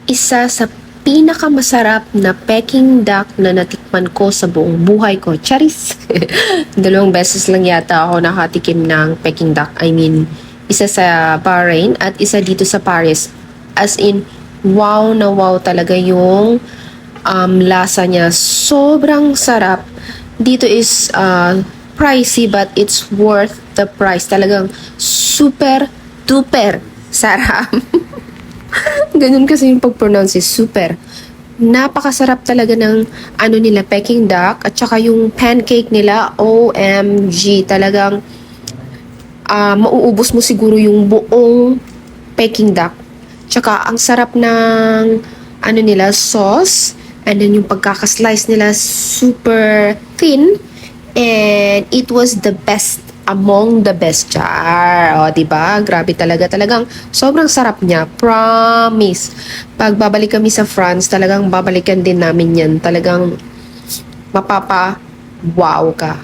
isa sa pinakamasarap na Peking duck na natikman ko sa buong buhay ko. Charis! 2 beses lang yata ako nakatikim ng Peking duck. I mean, isa sa Bahrain at isa dito sa Paris. As in, wow na wow talaga yung lasa niya. Sobrang sarap. Dito is pricey but it's worth the price. Talagang super duper sarap. Ganun kasi yung pag-pronounce is super. Napakasarap talaga ng ano nila, Peking duck at saka yung pancake nila, OMG, talagang mauubos mo siguro yung buong Peking duck. Tsaka ang sarap ng ano nila, sauce, and then yung pagkakaslice nila super thin, and it was the best among the best jar. O, diba? Grabe talaga. Talagang sobrang sarap niya. Promise. Pag babalik kami sa France, talagang babalikan din namin yan. Talagang mapapa wow ka.